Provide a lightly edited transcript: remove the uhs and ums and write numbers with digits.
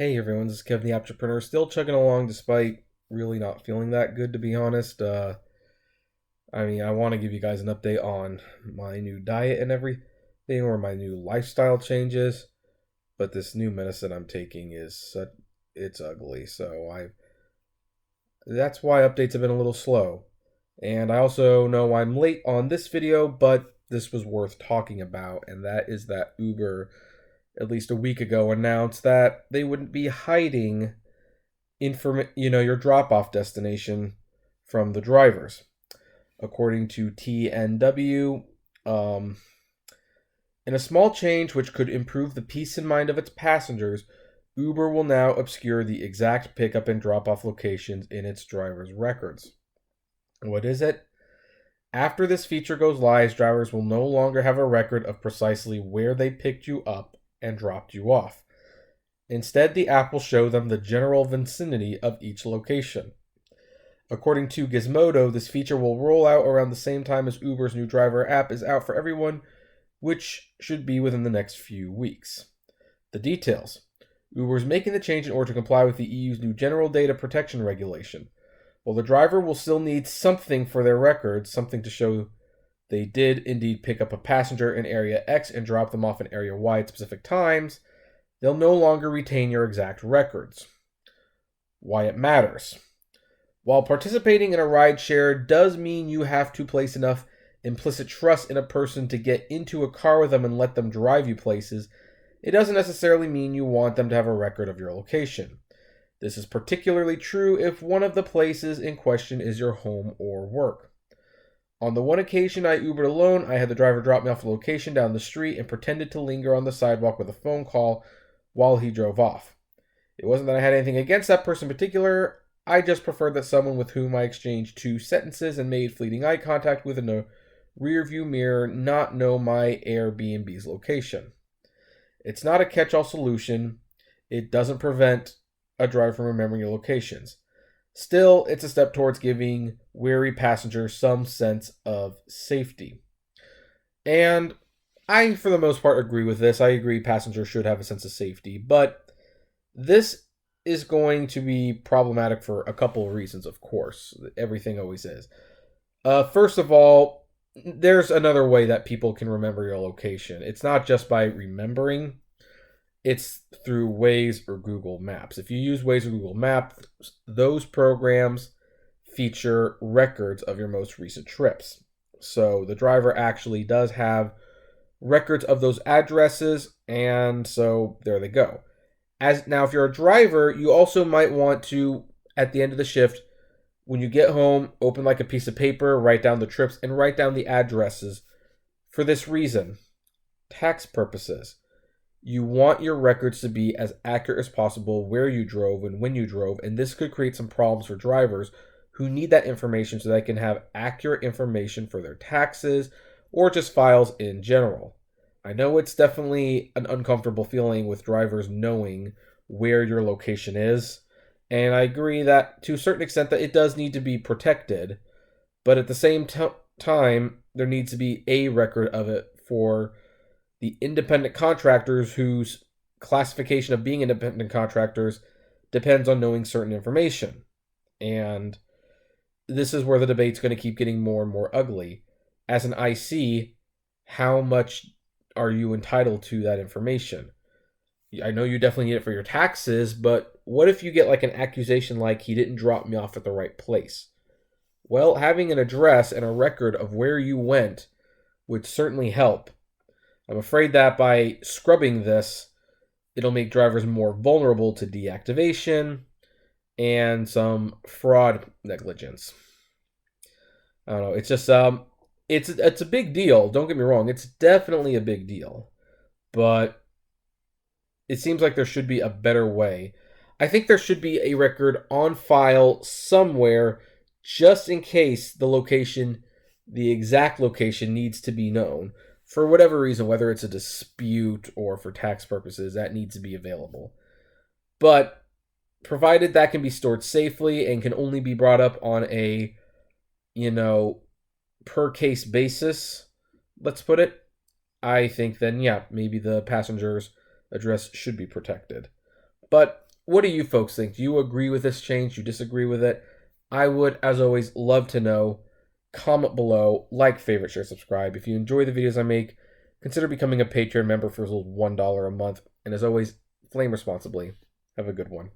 Hey everyone, this is Kevin the Entrepreneur, still chugging along despite really not feeling that good, to be honest. I want to give you guys an update on my new diet and everything, or my new lifestyle changes, but this new medicine I'm taking it's ugly, that's why updates have been a little slow. And I also know I'm late on this video, but this was worth talking about, and that is that Uber, at least a week ago, announced that they wouldn't be hiding your drop-off destination from the drivers. According to TNW, in a small change which could improve the peace of mind of its passengers, Uber will now obscure the exact pickup and drop-off locations in its drivers' records. What is it? After this feature goes live, drivers will no longer have a record of precisely where they picked you up and dropped you off. Instead, the app will show them the general vicinity of each location. According to Gizmodo, this feature will roll out around the same time as Uber's new driver app is out for everyone, which should be within the next few weeks. The details. Uber is making the change in order to comply with the EU's new General Data Protection Regulation. While the driver will still need something for their records, something to show they did indeed pick up a passenger in Area X and drop them off in Area Y at specific times, they'll no longer retain your exact records. Why it matters. While participating in a rideshare does mean you have to place enough implicit trust in a person to get into a car with them and let them drive you places, it doesn't necessarily mean you want them to have a record of your location. This is particularly true if one of the places in question is your home or work. On the one occasion I Ubered alone, I had the driver drop me off a location down the street and pretended to linger on the sidewalk with a phone call while he drove off. It wasn't that I had anything against that person in particular, I just preferred that someone with whom I exchanged 2 sentences and made fleeting eye contact with in a rearview mirror not know my Airbnb's location. It's not a catch-all solution. It doesn't prevent a driver from remembering your locations. Still, it's a step towards giving weary passengers some sense of safety. And I, for the most part, agree with this. I agree passengers should have a sense of safety, but this is going to be problematic for a couple of reasons, of course. Everything always is. First of all, there's another way that people can remember your location. It's not just by remembering. It's through Waze or Google Maps. If you use Waze or Google Maps, those programs feature records of your most recent trips. So the driver actually does have records of those addresses, and so there they go. Now, if you're a driver, you also might want to, at the end of the shift, when you get home, open like a piece of paper, write down the trips, and write down the addresses. For this reason, tax purposes. You want your records to be as accurate as possible where you drove and when you drove, and this could create some problems for drivers who need that information so they can have accurate information for their taxes or just files in general. I know it's definitely an uncomfortable feeling with drivers knowing where your location is, and I agree that to a certain extent that it does need to be protected, but at the same time, there needs to be a record of it for the independent contractors whose classification of being independent contractors depends on knowing certain information. And this is where the debate's going to keep getting more and more ugly. As an IC, how much are you entitled to that information? I know you definitely need it for your taxes, but what if you get like an accusation like he didn't drop me off at the right place? Well, having an address and a record of where you went would certainly help. I'm afraid that by scrubbing this, it'll make drivers more vulnerable to deactivation and some fraud negligence. I don't know. It's just it's a big deal. Don't get me wrong. It's definitely a big deal, but it seems like there should be a better way. I think there should be a record on file somewhere, just in case the exact location needs to be known. For whatever reason, whether it's a dispute or for tax purposes, that needs to be available. But provided that can be stored safely and can only be brought up on a, per case basis, let's put it, I think then, yeah, maybe the passenger's address should be protected. But What do you folks think? Do you agree with this change? Do you disagree with it? I would, as always, love to know. Comment below, like, favorite, share, subscribe. If you enjoy the videos I make, consider becoming a Patreon member for as little as $1 a month. And as always, flame responsibly. Have a good one.